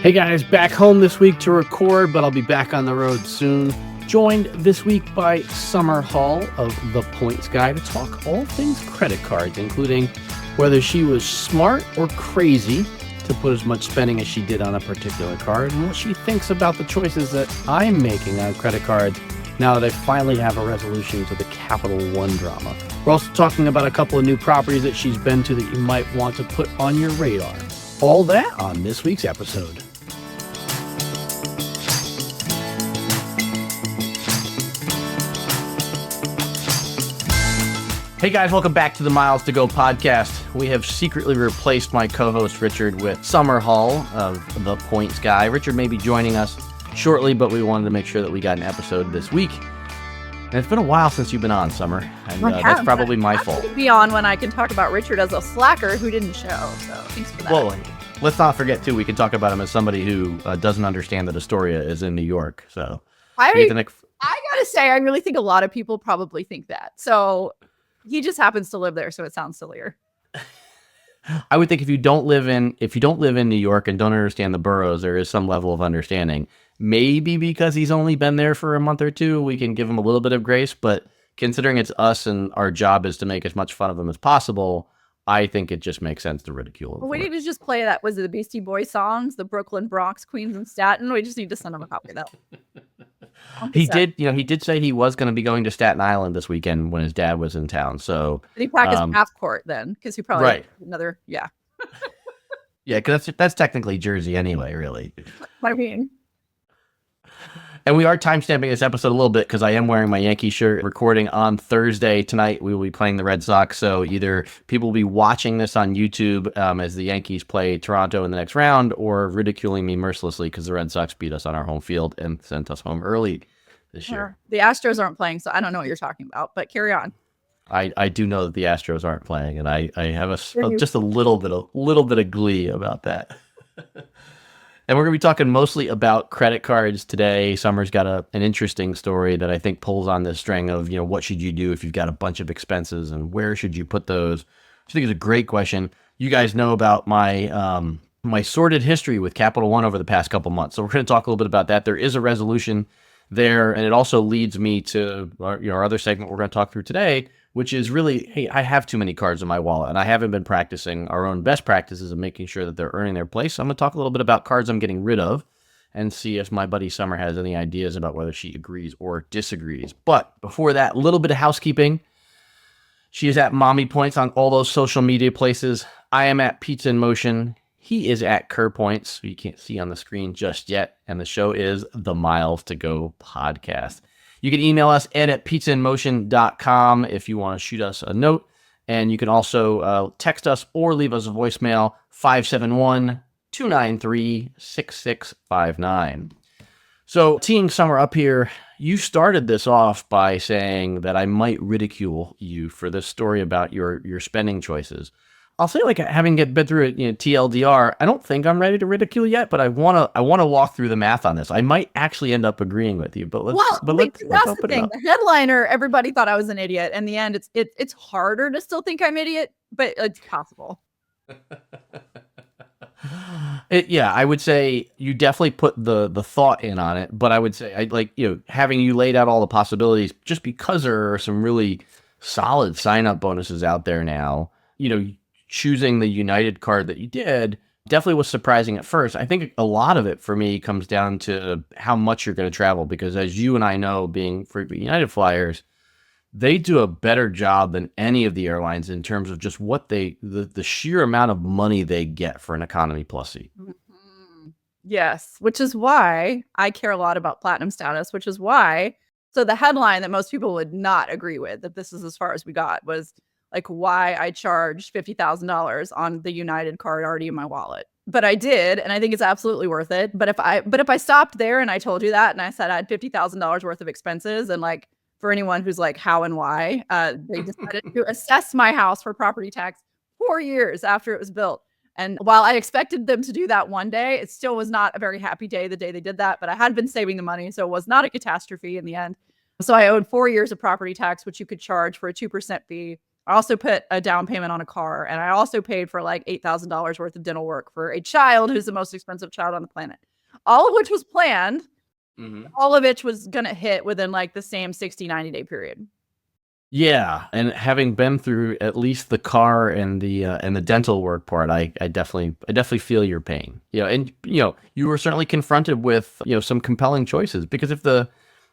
Hey guys, back home this week to record, but I'll be back on the road soon. Joined this week by Summer Hall of The Points Guy to talk all things credit cards, including whether she was smart or crazy to put as much spending as she did on a particular card, and what she thinks about the choices that I'm making on credit cards now that I finally have a resolution to the Capital One drama. We're also talking about a couple of new properties that she's been to that you might want to put on your radar. All that on this week's episode. Hey guys, welcome back to the Miles to Go podcast. We have secretly replaced my co-host Richard with Summer Hall of The Points Guy. Richard may be joining us shortly, but we wanted to make sure that we got an episode this week. And it's been a while since you've been on, Summer, and that's probably my fault. Be on when I can talk about Richard as a slacker who didn't show, so thanks for that. Well, let's not forget, too, we can talk about him as somebody who doesn't understand that Astoria is in New York. So I gotta say, I really think a lot of people probably think that. So he just happens to live there, so it sounds sillier. I would think if you don't live in New York and don't understand the boroughs, there is some level of understanding. Maybe because he's only been there for a month or two, we can give him a little bit of grace. But considering it's us and our job is to make as much fun of him as possible, I think it just makes sense to ridicule him. Well, we need to just play that. Was it the Beastie Boys songs, the Brooklyn, Bronx, Queens, and Staten? We just need to send him a copy of that. He did say he was going to be going to Staten Island this weekend when his dad was in town. So did he practice half court then? Because he probably right. Another, yeah. Yeah, because that's technically Jersey anyway, really. What I mean. And we are timestamping this episode a little bit because I am wearing my Yankee shirt. Recording on Thursday tonight, we will be playing the Red Sox. So either people will be watching this on YouTube as the Yankees play Toronto in the next round, or ridiculing me mercilessly because the Red Sox beat us on our home field and sent us home early this year. The Astros aren't playing, so I don't know what you're talking about. But carry on. I do know that the Astros aren't playing, and I have just a little bit of glee about that. And we're going to be talking mostly about credit cards today. Summer's got an interesting story that I think pulls on this string of, what should you do if you've got a bunch of expenses and where should you put those? I think it's a great question. You guys know about my my sordid history with Capital One over the past couple months. So we're going to talk a little bit about that. There is a resolution there, and it also leads me to our other segment we're going to talk through today, which is really, hey, I have too many cards in my wallet, and I haven't been practicing our own best practices of making sure that they're earning their place. So I'm going to talk a little bit about cards I'm getting rid of and see if my buddy Summer has any ideas about whether she agrees or disagrees. But before that, a little bit of housekeeping. She is at Mommy Points on all those social media places. I am at Pizza in Motion. He is at Kerr Points, who you can't see on the screen just yet. And the show is the Miles to Go podcast. You can email us at pizzainmotion.com if you want to shoot us a note. And you can also text us or leave us a voicemail, 571-293-6659. So, teeing Summer up here, you started this off by saying that I might ridicule you for this story about your spending choices. I'll say, having been through it, TLDR, I don't think I'm ready to ridicule yet, but I want to walk through the math on this. I might actually end up agreeing with you, but let's that's the thing. The headliner, everybody thought I was an idiot. In the end, it's harder to still think I'm an idiot, but it's possible. I would say you definitely put the thought in on it, but I would say having you laid out all the possibilities, just because there are some really solid sign-up bonuses out there now. Choosing the United card that you did definitely was surprising at first. I think a lot of it for me comes down to how much you're going to travel, because as you and I know, being frequent United flyers, they do a better job than any of the airlines in terms of just what the sheer amount of money they get for an economy plus seat. Mm-hmm. Yes, which is why I care a lot about platinum status, which is why. So the headline that most people would not agree with, that this is as far as we got, was why I charged $50,000 on the United card already in my wallet. But I did, and I think it's absolutely worth it. But if I stopped there and I told you that, and I said I had $50,000 worth of expenses, and for anyone who's how and why, they decided to assess my house for property tax 4 years after it was built. And while I expected them to do that one day, it still was not a very happy day the day they did that. But I had been saving the money, so it was not a catastrophe in the end. So I owed 4 years of property tax, which you could charge for a 2% fee I also put a down payment on a car, and I also paid for like $8,000 worth of dental work for a child who's the most expensive child on the planet. All of which was planned. All of it was going to hit within like the same 60, 90-day period. Yeah, and having been through at least the car and the dental work part, I definitely feel your pain. And you were certainly confronted with some compelling choices, because if the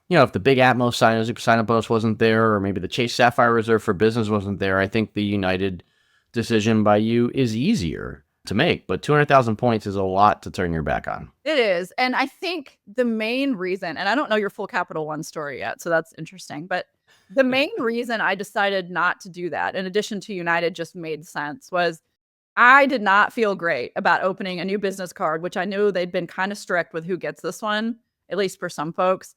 big Atmos sign up bonus wasn't there, or maybe the Chase Sapphire Reserve for Business wasn't there, I think the United decision by you is easier to make. But 200,000 points is a lot to turn your back on. It is, and I think the main reason, and I don't know your full Capital One story yet, so that's interesting, but the main reason I decided not to do that, in addition to United just made sense, was I did not feel great about opening a new business card, which I knew they'd been kind of strict with who gets this one, at least for some folks,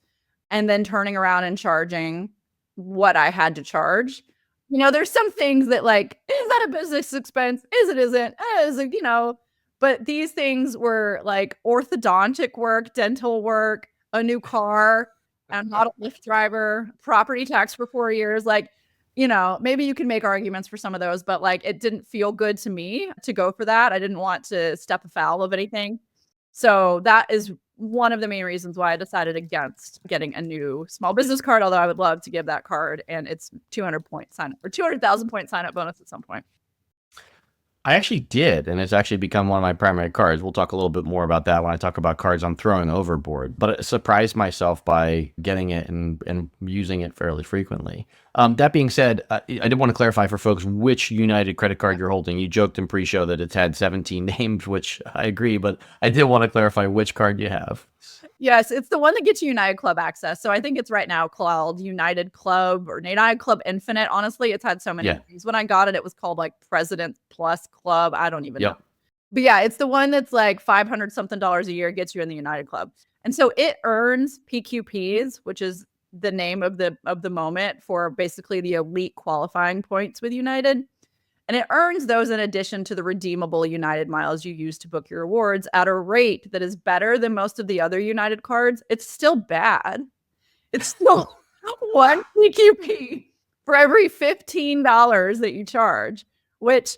and then turning around and charging what I had to charge. There's some things that like, is that a business expense? Isn't? Is it, but these things were like orthodontic work, dental work, a new car. I'm not a Lyft driver, property tax for 4 years. Like, maybe you can make arguments for some of those, but like, it didn't feel good to me to go for that. I didn't want to step afoul of anything. So that is one of the main reasons why I decided against getting a new small business card, although I would love to give that card and its 200 point sign up, or 200,000 point sign up bonus at some point. I actually did, and it's actually become one of my primary cards. We'll talk a little bit more about that when I talk about cards I'm throwing overboard. But I surprised myself by getting it and using it fairly frequently. That being said, I did want to clarify for folks which United credit card you're holding. You joked in pre-show that it's had 17 names, which I agree, but I did want to clarify which card you have. Yes, it's the one that gets you United Club access. So I think it's right now called United Club or United Club Infinite. Honestly, it's had so many names. When I got it, it was called like President Plus Club. I don't even know. But yeah, it's the one that's like $500 something a year, gets you in the United Club. And so it earns PQPs, which is the name of the moment for basically the elite qualifying points with United. And it earns those in addition to the redeemable United miles you use to book your awards at a rate that is better than most of the other United cards. It's still bad. It's still 1 PQP for every $15 that you charge, which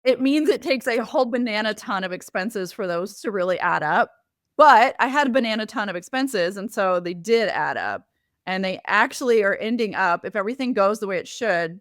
it means it takes a whole banana ton of expenses for those to really add up. But I had a banana ton of expenses, and so they did add up. And they actually are ending up, if everything goes the way it should,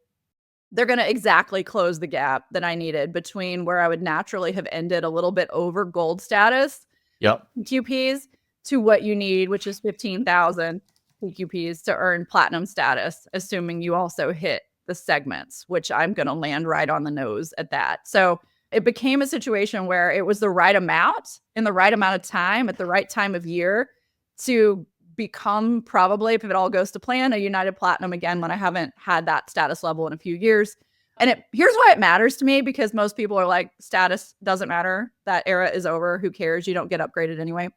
they're going to exactly close the gap that I needed between where I would naturally have ended a little bit over gold status PQPs to what you need, which is 15,000 PQPs to earn platinum status, assuming you also hit the segments, which I'm going to land right on the nose at that. So it became a situation where it was the right amount in the right amount of time at the right time of year to become, probably, if it all goes to plan, a United Platinum again when I haven't had that status level in a few years. And here's why it matters to me, because most people are like, status doesn't matter. That era is over. Who cares? You don't get upgraded anyway.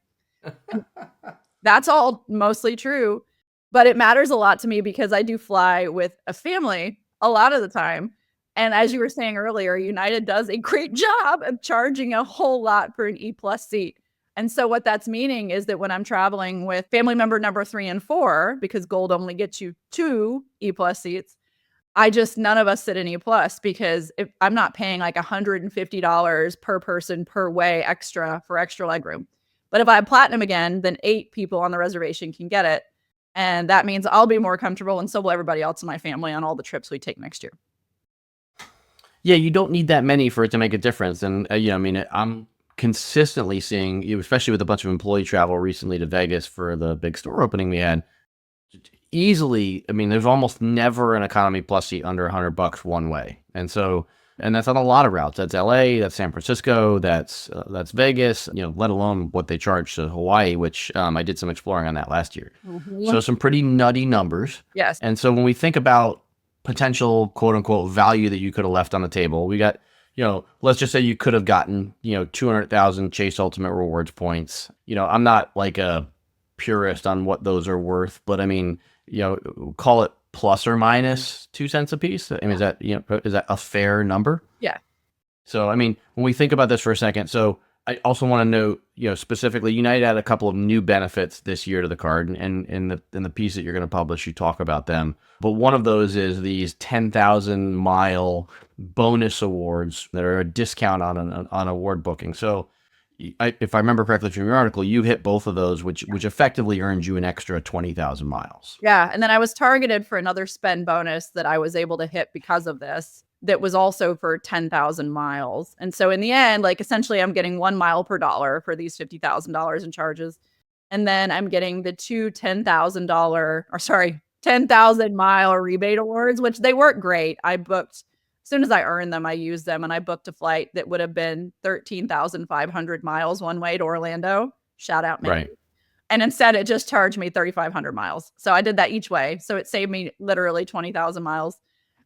That's all mostly true. But it matters a lot to me because I do fly with a family a lot of the time. And as you were saying earlier, United does a great job of charging a whole lot for an E+ seat. And so what that's meaning is that when I'm traveling with family member number 3 and 4, because gold only gets you 2 E+ seats, none of us sit in E+, because if I'm not paying like $150 per person per way extra for extra legroom. But if I have platinum again, then 8 people on the reservation can get it. And that means I'll be more comfortable, and so will everybody else in my family on all the trips we take next year. Yeah, you don't need that many for it to make a difference. And I'm consistently seeing, especially with a bunch of employee travel recently to Vegas for the big store opening we had, easily, there's almost never an economy plus seat under $100 one way. And that's on a lot of routes. That's LA, that's San Francisco, that's Vegas, let alone what they charge to Hawaii, which I did some exploring on that last year. So some pretty nutty numbers. Yes. And so when we think about potential quote unquote value that you could have left on the table, we got, let's just say you could have gotten, 200,000 Chase Ultimate Rewards points. I'm not like a purist on what those are worth, but call it plus or minus 2 cents a piece. Is that a fair number? Yeah. So, when we think about this for a second, so I also want to note, specifically, United had a couple of new benefits this year to the card, and in the piece that you're going to publish, you talk about them. But one of those is these 10,000 mile bonus awards that are a discount on award booking. So, if I remember correctly from your article, you hit both of those, which effectively earns you an extra 20,000 miles. Yeah, and then I was targeted for another spend bonus that I was able to hit because of this. That was also for 10,000 miles. And so in the end, like essentially I'm getting 1 mile per dollar for these $50,000 in charges. And then I'm getting the two $10,000 mile rebate awards, which they weren't great. I booked, as soon as I earned them, I used them and I booked a flight that would have been 13,500 miles one way to Orlando. Shout out, Mickey. Right. And instead it just charged me 3,500 miles. So I did that each way. So it saved me literally 20,000 miles.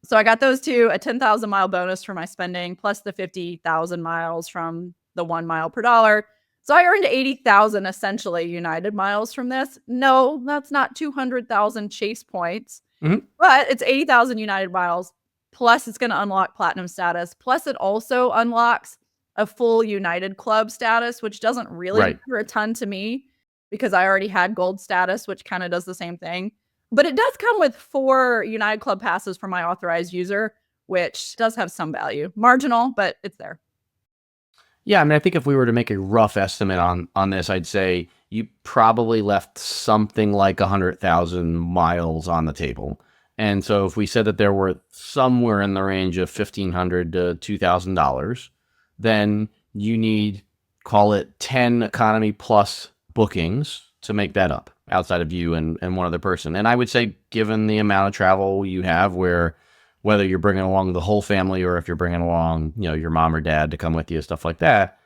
So I got those two, a 10,000 mile bonus for my spending, plus the 50,000 miles from the 1 mile per dollar. So I earned 80,000 essentially United miles from this. No, that's not 200,000 Chase points, but it's 80,000 United miles. Plus it's going to unlock platinum status. Plus it also unlocks a full United Club status, which doesn't really matter a ton to me because I already had gold status, which kind of does the same thing. But it does come with 4 United Club passes for my authorized user, which does have some value. Marginal, but it's there. Yeah, I mean, I think if we were to make a rough estimate on this, I'd say you probably left something like 100,000 miles on the table. And so if we said that there were somewhere in the range of $1,500 to $2,000, then you need, call it 10 economy plus bookings to make that up outside of you and one other person. And I would say, given the amount of travel you have, where whether you're bringing along the whole family or if you're bringing along, your mom or dad to come with you, stuff like that,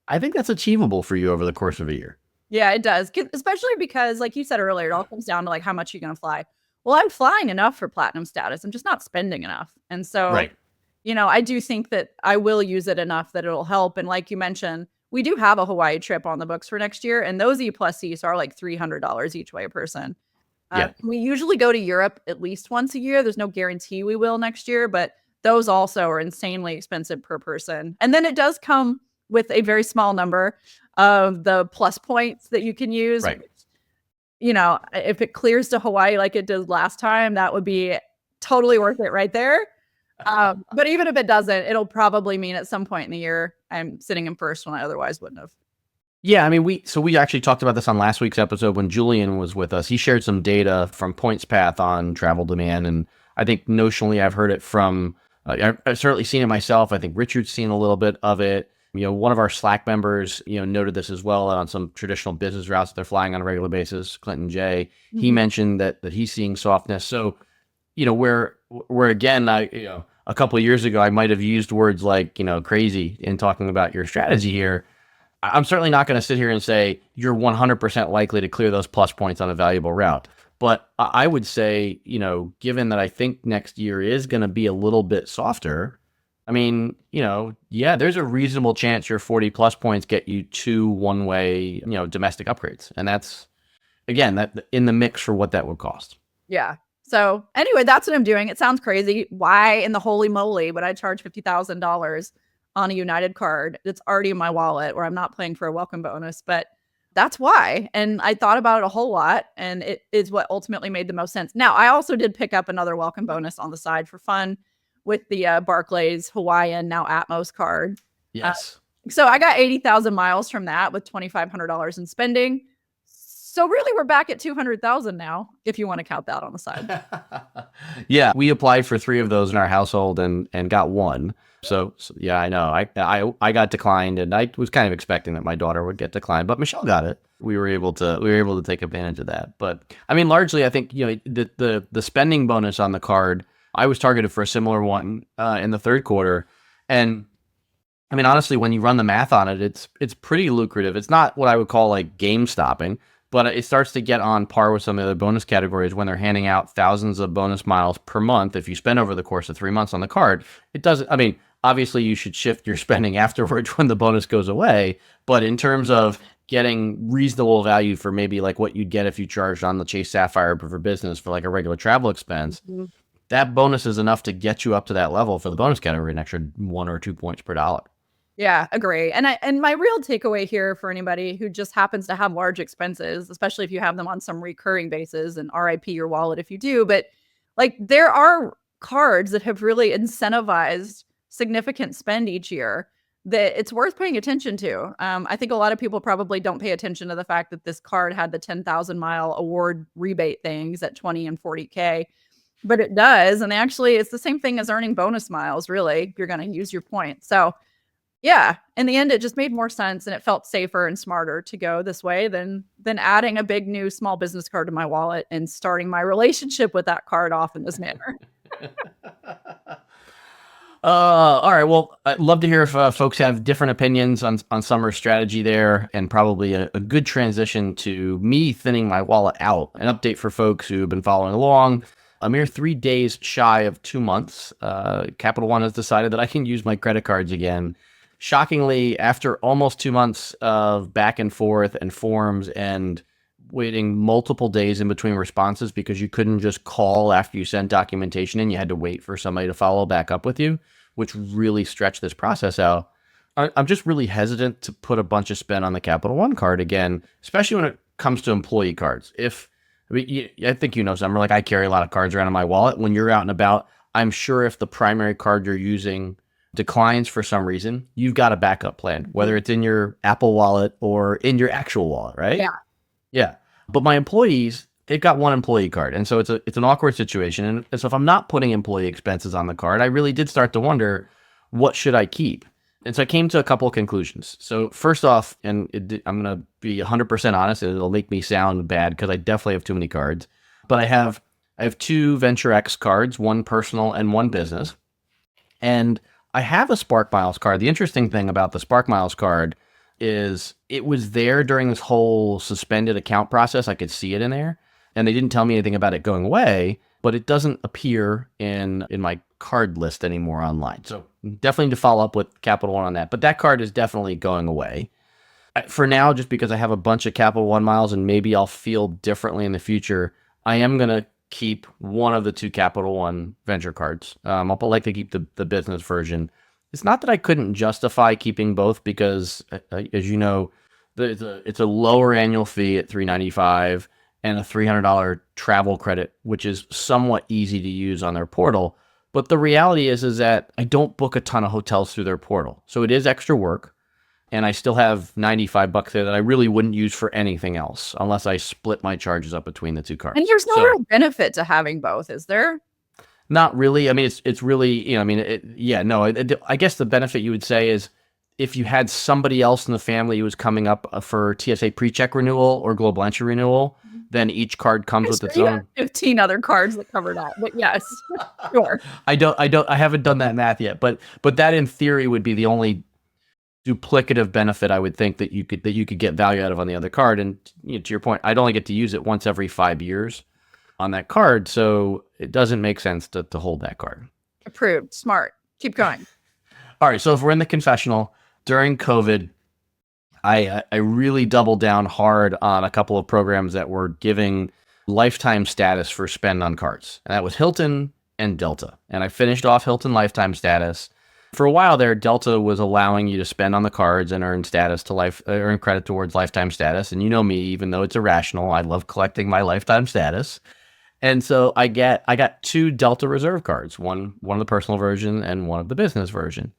I think that's achievable for you over the course of a year. Yeah, it does. Especially because, like you said earlier, it all comes down to like how much you're going to fly. Well, I'm flying enough for platinum status. I'm just not spending enough. And so, I do think that I will use it enough that it'll help. And like you mentioned, we do have a Hawaii trip on the books for next year. And those E plus Cs are like $300 each way a person. We usually go to Europe at least once a year. There's no guarantee we will next year, but those also are insanely expensive per person. And then it does come with a very small number of the plus points that you can use. Right. If it clears to Hawaii like it did last time, that would be totally worth it right there. But even if it doesn't, it'll probably mean at some point in the year I'm sitting in first when I otherwise wouldn't have. Yeah, I mean, we actually talked about this on last week's episode when Julian was with us. He shared some data from PointsPath on travel demand, and I think notionally I've heard it from, I've certainly seen it myself. I think Richard's seen a little bit of it. One of our Slack members, noted this as well on some traditional business routes that they're flying on a regular basis, Clinton J. He mentioned that he's seeing softness. So, where again, a couple of years ago, I might have used words like, crazy in talking about your strategy here. I'm certainly not going to sit here and say you're 100% likely to clear those plus points on a valuable route. But I would say, given that I think next year is going to be a little bit softer, I mean, there's a reasonable chance your 40 plus points get you 2 one-way, domestic upgrades. And that's, again, that in the mix for what that would cost. Yeah. So anyway, that's what I'm doing. It sounds crazy. Why in the holy moly would I charge $50,000 on a United card that's already in my wallet where I'm not playing for a welcome bonus? But that's why. And I thought about it a whole lot, and it is what ultimately made the most sense. Now, I also did pick up another welcome bonus on the side for fun with the Barclays Hawaiian, now Atmos card. Yes. So I got 80,000 miles from that with $2,500 in spending. So really, we're back at 200,000 now, if you want to count that on the side. Yeah, we applied for 3 of those in our household and got 1. So yeah, I know. I got declined, and I was kind of expecting that my daughter would get declined, but Michelle got it. We were able to take advantage of that. But I mean, largely, I think the spending bonus on the card, I was targeted for a similar one in the third quarter, and I mean, honestly, when you run the math on it, it's pretty lucrative. It's not what I would call like game stopping, but it starts to get on par with some of the other bonus categories when they're handing out thousands of bonus miles per month. If you spend over the course of 3 months on the card, it doesn't, I mean, obviously you should shift your spending afterwards when the bonus goes away. But in terms of getting reasonable value for maybe like what you'd get if you charged on the Chase Sapphire for business for like a regular travel expense, that bonus is enough to get you up to that level for the bonus category, an extra 1 or 2 points per dollar. Yeah, agree. And my real takeaway here for anybody who just happens to have large expenses, especially if you have them on some recurring basis, and RIP your wallet if you do, but like there are cards that have really incentivized significant spend each year that it's worth paying attention to. I think a lot of people probably don't pay attention to the fact that this card had the 10,000-mile award rebate things at 20 and 40K, but it does. And actually, it's the same thing as earning bonus miles, really, if you're going to use your points. So yeah, in the end, it just made more sense and it felt safer and smarter to go this way than adding a big new small business card to my wallet and starting my relationship with that card off in this manner. All right. Well, I'd love to hear if folks have different opinions on Summer's strategy there, and probably a good transition to me thinning my wallet out. An update for folks who have been following along. A mere 3 days shy of 2 months, Capital One has decided that I can use my credit cards again. Shockingly, after almost 2 months of back and forth and forms and waiting multiple days in between responses because you couldn't just call after you sent documentation in, you had to wait for somebody to follow back up with you, which really stretched this process out. I'm just really hesitant to put a bunch of spend on the Capital One card again, especially when it comes to employee cards. I think you know, Summer, like I carry a lot of cards around in my wallet. When you're out and about, I'm sure if the primary card you're using declines for some reason, you've got a backup plan, whether it's in your Apple Wallet or in your actual wallet, right? Yeah. Yeah. But my employees, they've got one employee card. And so it's an awkward situation. And so if I'm not putting employee expenses on the card, I really did start to wonder, what should I keep? And so I came to a couple of conclusions. So first off, I'm going to be 100% honest, and it'll make me sound bad because I definitely have too many cards. But I have 2 Venture X cards, one personal and one business. And I have a Spark Miles card. The interesting thing about the Spark Miles card is it was there during this whole suspended account process. I could see it in there, and they didn't tell me anything about it going away, but it doesn't appear in my card list anymore online. So definitely need to follow up with Capital One on that. But that card is definitely going away. For now, just because I have a bunch of Capital One miles and maybe I'll feel differently in the future, I am going to keep one of the 2 Capital One venture cards. I'll like to keep the business version. It's not that I couldn't justify keeping both because, as you know, it's a lower annual fee at $395 and a $300 travel credit, which is somewhat easy to use on their portal. But the reality is that I don't book a ton of hotels through their portal. So it is extra work. And I still have $95 there that I really wouldn't use for anything else unless I split my charges up between the 2 cards. And there's no real benefit to having both, is there? Not really. I mean, it's really, you know, I mean, I guess the benefit you would say is if you had somebody else in the family who was coming up for TSA pre-check renewal or global entry renewal, then each card comes with its own. 15 other cards that cover that, but yes, sure. I haven't done that math yet, but that in theory would be the only duplicative benefit I would think that you could get value out of on the other card. And to your point, I'd only get to use it once every 5 years on that card, so it doesn't make sense to hold that card. Approved. Smart. Keep going. All right, so if we're in the confessional, during COVID, I really doubled down hard on a couple of programs that were giving lifetime status for spend on cards, and that was Hilton and Delta. And I finished off Hilton lifetime status. For a while there, Delta was allowing you to spend on the cards and earn earn credit towards lifetime status. And you know me, even though it's irrational, I love collecting my lifetime status. And so I got 2 Delta Reserve cards, one of the personal version and one of the business version.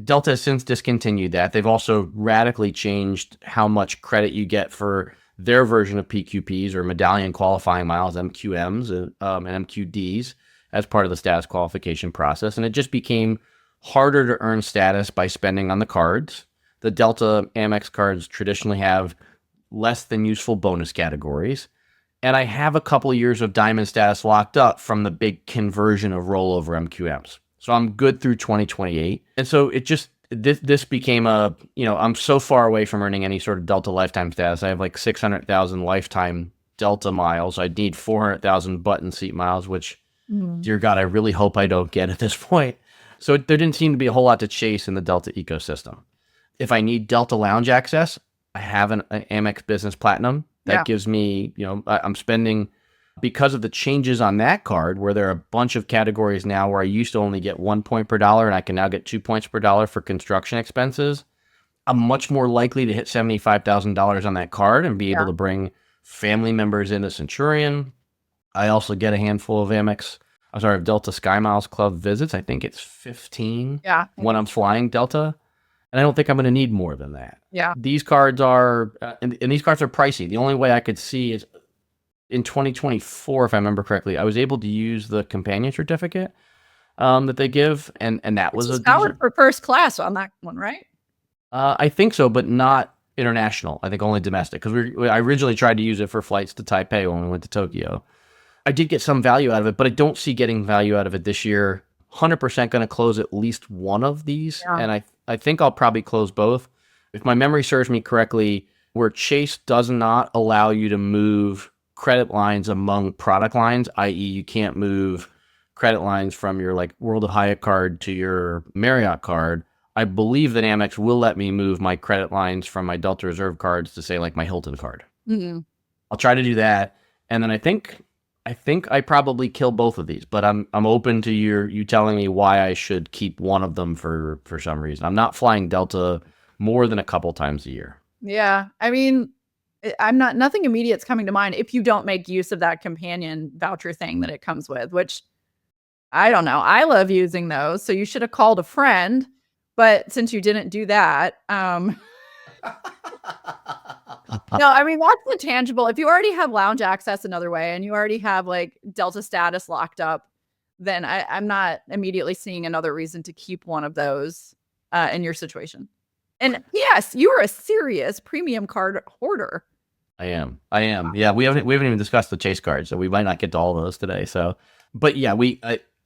Delta has since discontinued that. They've also radically changed how much credit you get for their version of PQPs or medallion qualifying miles, MQMs and MQDs, as part of the status qualification process. And it just became harder to earn status by spending on the cards. The Delta Amex cards traditionally have less than useful bonus categories. And I have a couple of years of diamond status locked up from the big conversion of rollover MQMs. So I'm good through 2028. And so this became I'm so far away from earning any sort of Delta lifetime status. I have like 600,000 lifetime Delta miles. I'd need 400,000 button seat miles, which, dear God, I really hope I don't get at this point. So there didn't seem to be a whole lot to chase in the Delta ecosystem. If I need Delta lounge access, I have an Amex Business Platinum. That gives me, I'm spending Because of the changes on that card, where there are a bunch of categories now where I used to only get 1 point per dollar and I can now get 2 points per dollar for construction expenses, I'm much more likely to hit $75,000 on that card and be able to bring family members into Centurion. I also get a handful of Delta Sky Miles Club visits. I think it's 15 when I'm flying Delta. And I don't think I'm going to need more than that. Yeah. These cards are, and these cards are pricey. The only way I could see is in 2024, if I remember correctly, I was able to use the companion certificate that they give. And that was a decent for first class on that one, right? I think so, but not international. I think only domestic. Because I originally tried to use it for flights to Taipei when we went to Tokyo. I did get some value out of it, but I don't see getting value out of it this year. 100% going to close at least one of these. Yeah. And I think I'll probably close both. If my memory serves me correctly, where Chase does not allow you to move credit lines among product lines, i.e. you can't move credit lines from your like World of Hyatt card to your Marriott card, I believe that Amex will let me move my credit lines from my Delta Reserve cards to say like my Hilton card. Mm-hmm. I'll try to do that. And then I think I probably kill both of these, but I'm open to you telling me why I should keep one of them for some reason. I'm not flying Delta more than a couple times a year. Yeah. I mean, nothing immediate's coming to mind if you don't make use of that companion voucher thing that it comes with, which I don't know. I love using those. So you should have called a friend, but since you didn't do that, no, I mean, that's the tangible. If you already have lounge access another way and you already have like Delta status locked up, then I'm not immediately seeing another reason to keep one of those in your situation. And yes, you are a serious premium card hoarder. I am. Yeah, we haven't even discussed the Chase cards, so we might not get to all of those today. So, but yeah,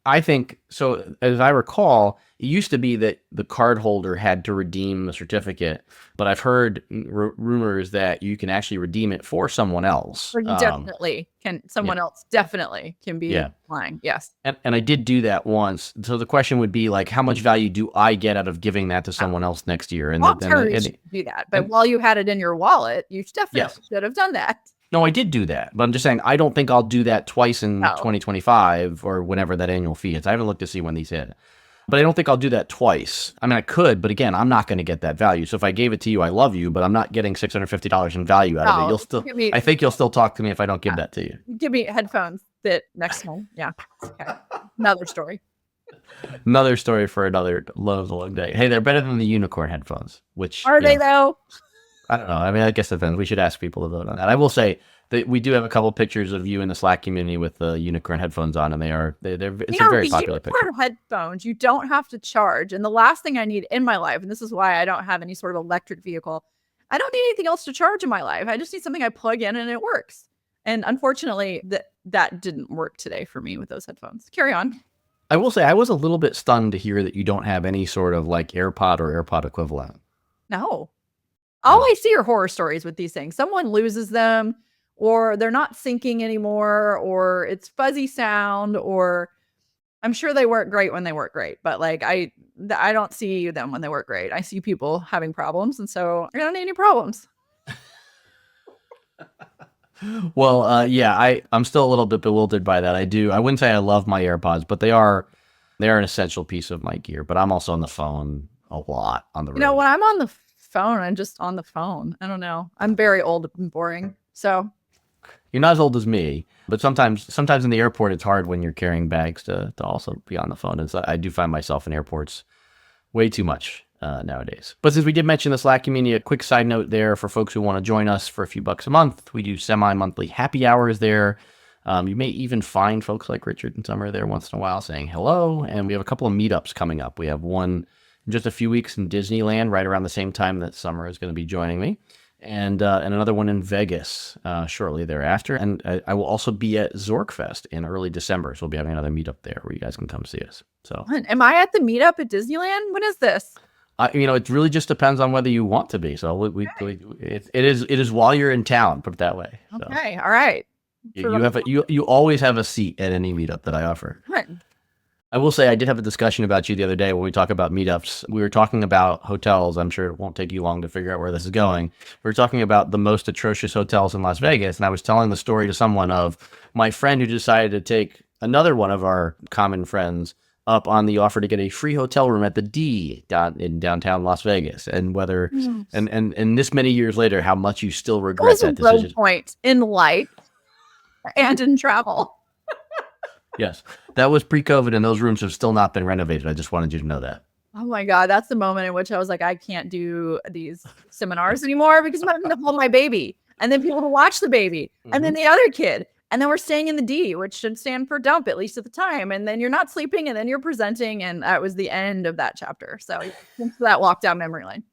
I think so. As I recall, it used to be that the card holder had to redeem the certificate, but I've heard rumors that you can actually redeem it for someone else. Or you definitely can. Someone else definitely can be flying. Yes. And I did do that once. So the question would be like, how much value do I get out of giving that to someone else next year? And do that. But while you had it in your wallet, you definitely should have done that. No, I did do that, but I'm just saying I don't think I'll do that twice in 2025 or whenever that annual fee is. I haven't looked to see when these hit, but I don't think I'll do that twice. I mean, I could, but again, I'm not going to get that value. So if I gave it to you, I love you, but I'm not getting $650 in value out of it. I think you'll still talk to me if I don't give that to you. Give me headphones that next time. Yeah. Okay. Another story. Another story for another long day. Hey, they're better than the unicorn headphones, which are they though? I don't know. I mean, I guess it depends. We should ask people to vote on that. I will say that we do have a couple pictures of you in the Slack community with the unicorn headphones on, and it's a very popular picture. Unicorn headphones, you don't have to charge. And the last thing I need in my life, and this is why I don't have any sort of electric vehicle, I don't need anything else to charge in my life. I just need something I plug in and it works. And unfortunately, that didn't work today for me with those headphones. Carry on. I will say I was a little bit stunned to hear that you don't have any sort of like AirPod or AirPod equivalent. No. All I see are horror stories with these things. Someone loses them, or they're not syncing anymore, or it's fuzzy sound, or I'm sure they work great when they work great, but like I don't see them when they work great. I see people having problems, and so I don't need any problems. Well, I'm still a little bit bewildered by that. I wouldn't say I love my AirPods, but they're an essential piece of my gear. But I'm also on the phone a lot on the road. You know, when I'm on the phone, I'm just on the phone. I don't know. I'm very old and boring. So you're not as old as me, but sometimes in the airport, it's hard when you're carrying bags to also be on the phone. And so I do find myself in airports way too much nowadays. But since we did mention the Slack community, a quick side note there for folks who want to join us for a few bucks a month. We do semi-monthly happy hours there. You may even find folks like Richard and Summer there once in a while saying hello. And we have a couple of meetups coming up. We have one in just a few weeks in Disneyland, right around the same time that Summer is going to be joining me. And another one in Vegas shortly thereafter. And I will also be at Zorkfest in early December. So we'll be having another meetup there where you guys can come see us. So, am I at the meetup at Disneyland? When is this? It really just depends on whether you want to be. So it is while you're in town, put it that way. So. Okay. All right. You always have a seat at any meetup that I offer. Right. I will say I did have a discussion about you the other day when we talk about meetups. We were talking about hotels. I'm sure it won't take you long to figure out where this is going. We were talking about the most atrocious hotels in Las Vegas, and I was telling the story to someone of my friend who decided to take another one of our common friends up on the offer to get a free hotel room at the D down in downtown Las Vegas, and whether Yes. and this many years later, how much you still It regret was a that low decision. point in life and in travel. Yes, that was pre-COVID, and those rooms have still not been renovated. I just wanted you to know that. Oh my God, that's the moment in which I was like, I can't do these seminars anymore because I'm having to hold my baby and then people to watch the baby and then Mhm. the other kid. And then we're staying in the D, which should stand for dump, at least at the time. And then you're not sleeping and then you're presenting. And that was the end of that chapter. So thanks for that walk down memory lane.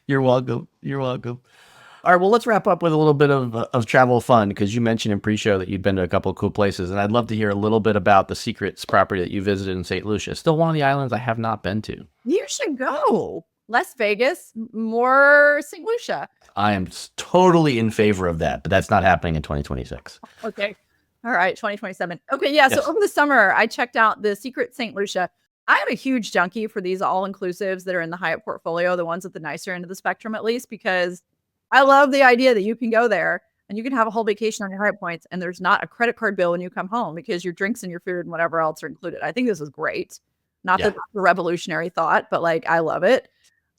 You're welcome. You're welcome. All right, well, let's wrap up with a little bit of travel fun because you mentioned in pre-show that you'd been to a couple of cool places, and I'd love to hear a little bit about the Secrets property that you visited in St. Lucia. Still one of the islands I have not been to. You should go. Less Vegas, more St. Lucia. I am totally in favor of that, but that's not happening in 2026. Okay. All right, 2027. Okay, yeah. So Yes. over the summer, I checked out the Secret St. Lucia. I am a huge junkie for these all-inclusives that are in the Hyatt portfolio, the ones at the nicer end of the spectrum, at least, because I love the idea that you can go there and you can have a whole vacation on your Hyatt points, and there's not a credit card bill when you come home because your drinks and your food and whatever else are included. I think this is great. Not that Yeah. it's a revolutionary thought, but like I love it.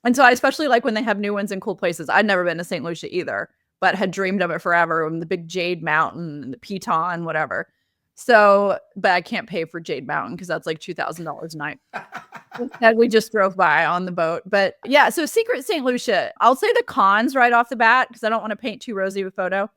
And so I especially like when they have new ones in cool places. I'd never been to St. Lucia either, but had dreamed of it forever, and the big Jade Mountain and the Piton, whatever. So, but I can't pay for Jade Mountain because that's like $2,000 a night. Instead, we just drove by on the boat. But yeah, so Secret St. Lucia, I'll say the cons right off the bat because I don't want to paint too rosy of a photo.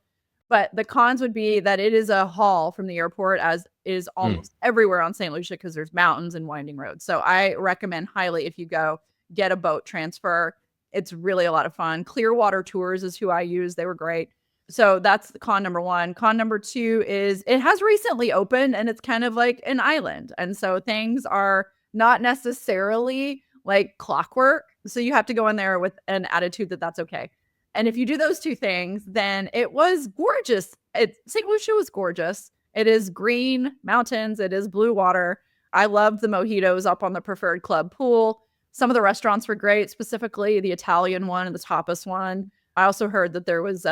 But the cons would be that it is a haul from the airport, as is almost everywhere on St. Lucia because there's mountains and winding roads. So I recommend highly if you go, get a boat transfer. It's really a lot of fun. Clearwater Tours is who I use. They were great. So that's the con number one. Con number two is it has recently opened and it's kind of like an island. And so things are not necessarily like clockwork. So you have to go in there with an attitude that that's okay. And if you do those two things, then it was gorgeous. St. Lucia was gorgeous. It is green mountains. It is blue water. I loved the mojitos up on the Preferred Club pool. Some of the restaurants were great, specifically the Italian one and the tapas one. I also heard that there was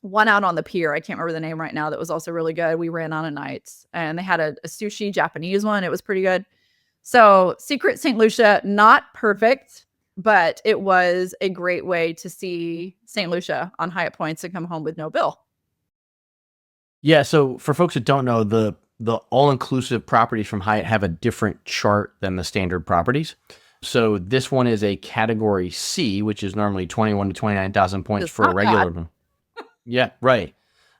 one out on the pier. I can't remember the name right now. That was also really good. We ran on a night and they had a sushi Japanese one. It was pretty good. So Secret St. Lucia, not perfect, but it was a great way to see St. Lucia on Hyatt points and come home with no bill. Yeah, so for folks that don't know, the all-inclusive properties from Hyatt have a different chart than the standard properties. So this one is a category C, which is normally 21 to 29,000 points It's for a not regular bad. room. Yeah, right.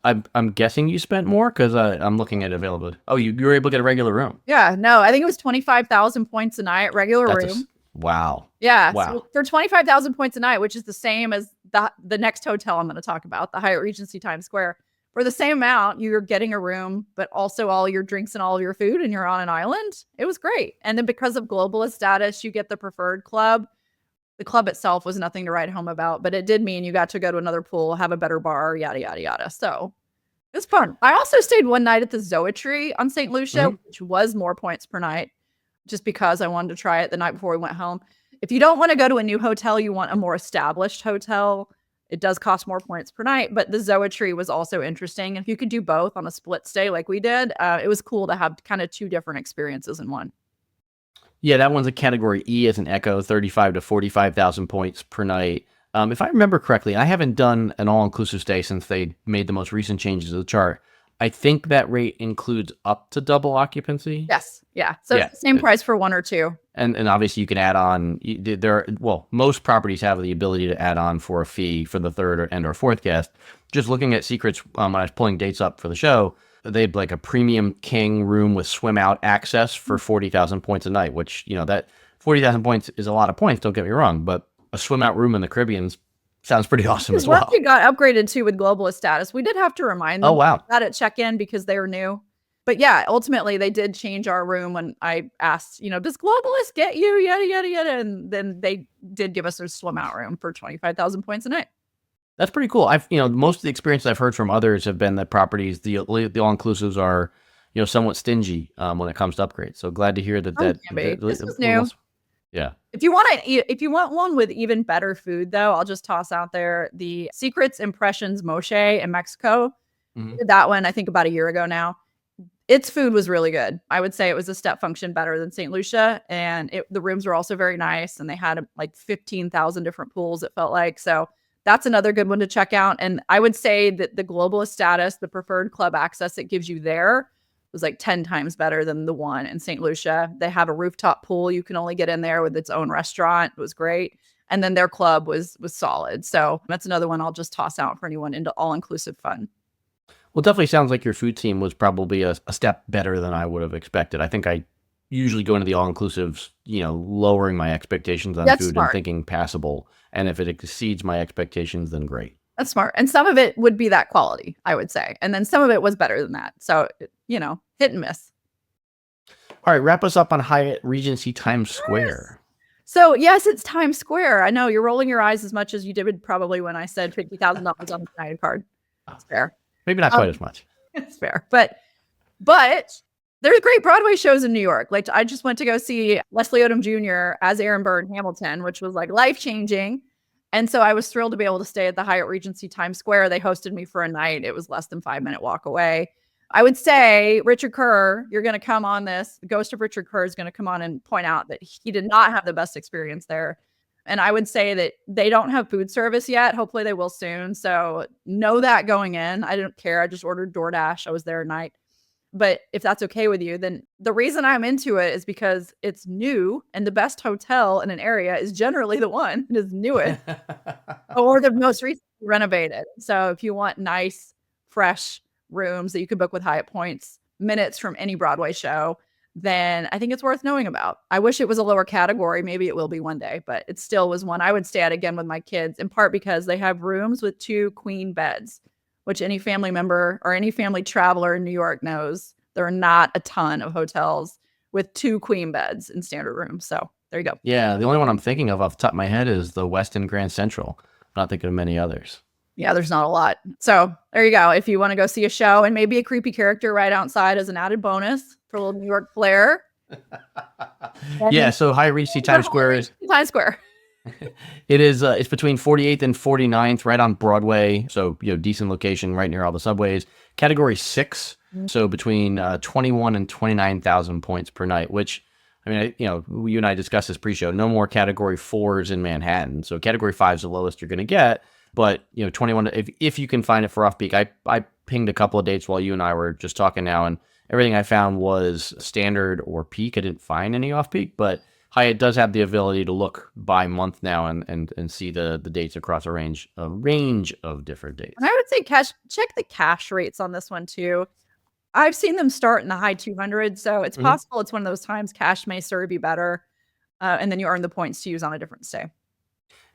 I'm guessing you spent more because I'm looking at availability. Oh, you were able to get a regular room. Yeah, no, I think it was 25,000 points a night, regular That's room. wow. Yeah, Wow. so for 25,000 points a night, which is the same as the next hotel I'm going to talk about, the Hyatt Regency Times Square. For the same amount, you're getting a room, but also all your drinks and all of your food, and you're on an island. It was great. And then because of globalist status, you get the Preferred Club. The club itself was nothing to write home about, but it did mean you got to go to another pool, have a better bar, yada, yada, yada. So it was fun. I also stayed one night at the Zoetry on St. Lucia, which was more points per night, just because I wanted to try it the night before we went home. If you don't want to go to a new hotel, you want a more established hotel, it does cost more points per night, but the Zoetry was also interesting. If you could do both on a split stay like we did, it was cool to have kind of two different experiences in one. Yeah, that one's a category E as an Echo, 35 to 45,000 points per night. If I remember correctly, I haven't done an all-inclusive stay since they made the most recent changes to the chart. I think that rate includes up to double occupancy. Yes. Yeah. So Yeah. it's the same price for one or two. And obviously you can add on. Most properties have the ability to add on for a fee for the third or fourth guest. Just looking at Secrets, when I was pulling dates up for the show, they had like a premium king room with swim out access for 40,000 points a night, which, that 40,000 points is a lot of points. Don't get me wrong, but a swim out room in the Caribbean sounds pretty awesome as well. We got upgraded too with globalist status. We did have to remind them Oh, wow. that at check-in because they were new. But yeah, ultimately they did change our room when I asked, does globalist get you? Yada, yada, yada. And then they did give us a swim out room for 25,000 points a night. That's pretty cool. Most of the experiences I've heard from others have been that properties, the all-inclusives are, somewhat stingy when it comes to upgrades. So glad to hear that Oh, it can be. This was new. Yeah. If you want one with even better food, though, I'll just toss out there the Secrets Impressions Moche in Mexico. Mhm. Did that one, I think, about a year ago now. Its food was really good. I would say it was a step function better than St. Lucia, and the rooms were also very nice, and they had like 15,000 different pools, it felt like. So that's another good one to check out. And I would say that the globalist status, the preferred club access it gives you there was like 10 times better than the one in St. Lucia. They have a rooftop pool. You can only get in there with its own restaurant. It was great. And then their club was solid. So that's another one I'll just toss out for anyone into all-inclusive fun. Well, it definitely sounds like your food team was probably a step better than I would have expected. I think I usually go into the all-inclusives, lowering my expectations on That's food and smart. thinking passable. And if it exceeds my expectations, then great. That's smart. And some of it would be that quality, I would say. And then some of it was better than that. So, hit and miss. All right, wrap us up on Hyatt Regency Times Square. So, yes, it's Times Square. I know you're rolling your eyes as much as you did probably when I said $50,000 on the United card. That's fair. Maybe not quite as much. It's fair. But there's great Broadway shows in New York. Like, I just went to go see Leslie Odom Jr. as Aaron Burr in Hamilton, which was like life-changing. And so I was thrilled to be able to stay at the Hyatt Regency Times Square. They hosted me for a night. It was less than 5-minute walk away. I would say Richard Kerr, you're going to come on this. The ghost of Richard Kerr is going to come on and point out that he did not have the best experience there. And I would say that they don't have food service yet. Hopefully they will soon. So know that going in. I didn't care. I just ordered DoorDash. I was there at night. But if that's okay with you, then the reason I'm into it is because it's new, and the best hotel in an area is generally the one that is newest or the most recently renovated. So if you want nice, fresh rooms that you could book with Hyatt points, minutes from any Broadway show, then I think it's worth knowing about. I wish it was a lower category. Maybe it will be one day, but it still was one I would stay at again with my kids, in part because they have rooms with 2 queen beds, which any family member or any family traveler in New York knows there are not a ton of hotels with 2 queen beds in standard rooms. So there you go. Yeah, the only one I'm thinking of off the top of my head is the Westin Grand Central. I'm not thinking of many others. Yeah, there's not a lot. So there you go. If you want to go see a show and maybe a creepy character right outside as an added bonus for a little New York flair. Yeah, so Hyatt Regency Times Square is Times Square. It is. It's between 48th and 49th, right on Broadway. So decent location, right near all the subways. Category 6, so between 21 and 29,000 points per night. Which, I mean, you and I discussed this pre-show. No more Category 4s in Manhattan. So Category 5 is the lowest you're going to get. But 21. If you can find it for off peak, I pinged a couple of dates while you and I were just talking now, and everything I found was standard or peak. I didn't find any off peak, but Hyatt does have the ability to look by month now and see the dates across a range of different dates. And I would say check the cash rates on this one too. I've seen them start in the high 200s, so it's possible it's one of those times cash may serve you better, and then you earn the points to use on a different stay.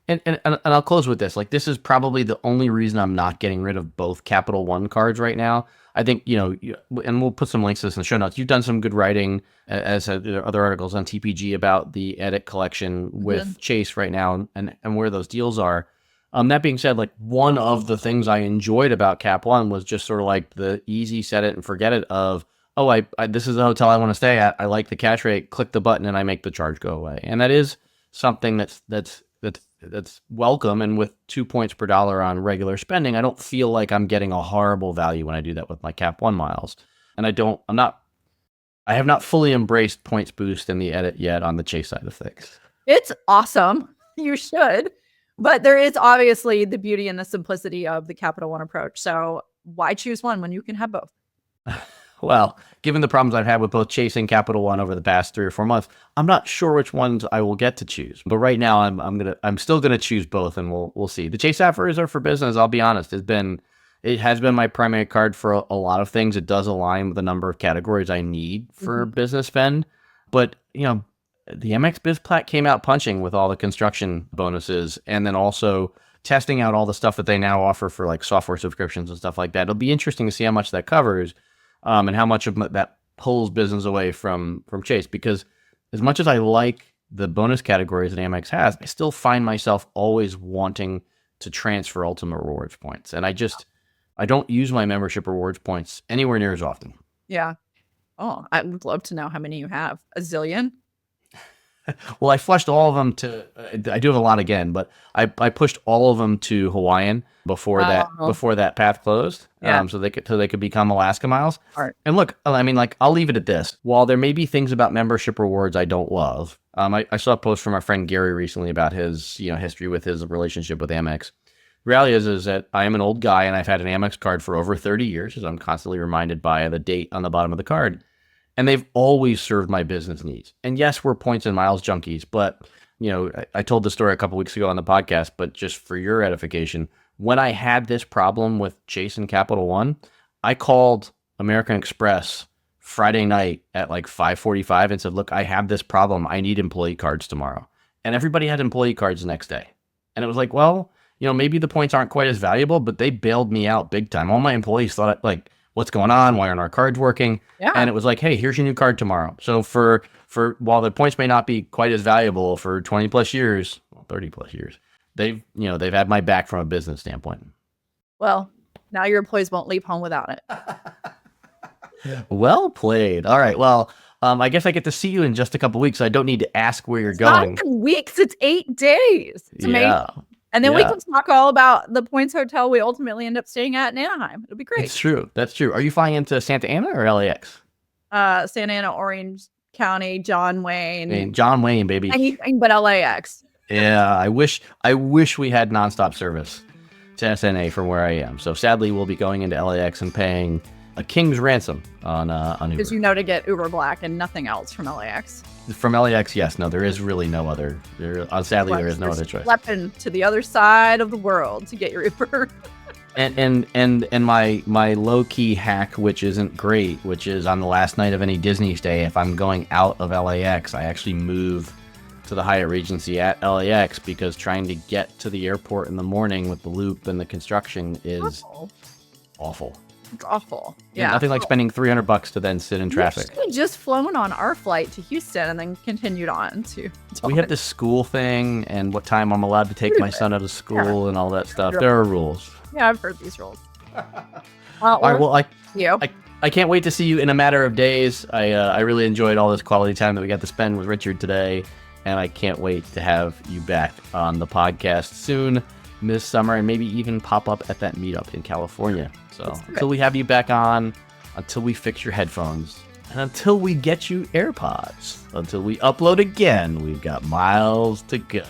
And I'll close with this. Like, this is probably the only reason I'm not getting rid of both Capital One cards right now. I think, and we'll put some links to this in the show notes. You've done some good writing, as other articles on TPG about the edit collection with Chase right now and where those deals are. That being said, like, one of the things I enjoyed about Cap One was just sort of like the easy set it and forget it of, oh, I this is the hotel I want to stay at. I like the cash rate. Click the button and I make the charge go away. And that is something that's welcome. And with 2 points per dollar on regular spending, I don't feel like I'm getting a horrible value when I do that with my Cap One miles. And I have not fully embraced points boost in the edit yet on the Chase side of things. It's awesome. You should. But there is obviously the beauty and the simplicity of the Capital One approach. So why choose one when you can have both? Well, given the problems I've had with both Chase and Capital One over the past 3 or 4 months, I'm not sure which ones I will get to choose. But right now, I'm still gonna choose both, and we'll see. The Chase Sapphires are for business. I'll be honest. It has been my primary card for a lot of things. It does align with the number of categories I need for business spend. But the MX Biz Plat came out punching with all the construction bonuses, and then also testing out all the stuff that they now offer for like software subscriptions and stuff like that. It'll be interesting to see how much that covers. And how much of that pulls business away from Chase. Because as much as I like the bonus categories that Amex has, I still find myself always wanting to transfer Ultimate Rewards points. And I don't use my membership rewards points anywhere near as often. Yeah. Oh, I would love to know how many you have. A zillion? Well, I flushed all of them to. I do have a lot again, but I pushed all of them to Hawaiian before Oh, that path closed. yeah. So they could become Alaska miles. Art. And look, I mean, like I'll leave it at this. While there may be things about membership rewards I don't love, I saw a post from our friend Gary recently about his history with his relationship with Amex. The reality is that I am an old guy and I've had an Amex card for over 30 years, as I'm constantly reminded by the date on the bottom of the card. And they've always served my business needs. And yes, we're points and miles junkies, but I told the story a couple weeks ago on the podcast, but just for your edification, when I had this problem with Chase and Capital One, I called American Express Friday night at like 5:45 and said, "Look, I have this problem. I need employee cards tomorrow." And everybody had employee cards the next day. And it was like, well, maybe the points aren't quite as valuable, but they bailed me out big time. All my employees thought like, what's going on? Why aren't our cards working? Yeah. And it was like, hey, here's your new card tomorrow. So for while the points may not be quite as valuable for 20 plus years, 30 plus years, they've had my back from a business standpoint. Well, now your employees won't leave home without it. Well played. All right. Well, I guess I get to see you in just a couple weeks. So I don't need to ask where you're going. Not even weeks. It's 8 days. It's amazing. And then we can talk all about the Points Hotel we ultimately end up staying at in Anaheim. It'll be great. It's true. That's true. Are you flying into Santa Ana or LAX? Santa Ana, Orange County, John Wayne. John Wayne, baby. Anything but LAX. Yeah, I wish we had nonstop service to SNA from where I am. So sadly, we'll be going into LAX and paying a king's ransom on Uber. Because to get Uber Black and nothing else from LAX. From LAX, yes. No, there is really no other. Sadly, there is no other choice. Schlepping to the other side of the world to get your Uber. and my low key hack, which isn't great, which is on the last night of any Disney stay, if I'm going out of LAX, I actually move to the Hyatt Regency at LAX because trying to get to the airport in the morning with the loop and the construction is awful. It's awful. Yeah. Nothing like spending $300 to then sit in traffic. We just flown on our flight to Houston and then continued on to. We have this school thing and what time I'm allowed to take my son out of school and all that stuff. There are rules. Yeah, I've heard these rules. All right. Well, I can't wait to see you in a matter of days. I really enjoyed all this quality time that we got to spend with Richard today, and I can't wait to have you back on the podcast soon this summer and maybe even pop up at that meetup in California. So until we have you back on, until we fix your headphones, and until we get you AirPods, until we upload again, we've got miles to go.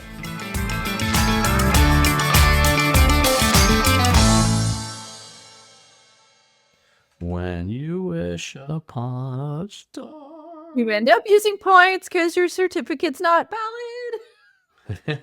When you wish upon a star. You end up using points because your certificate's not valid.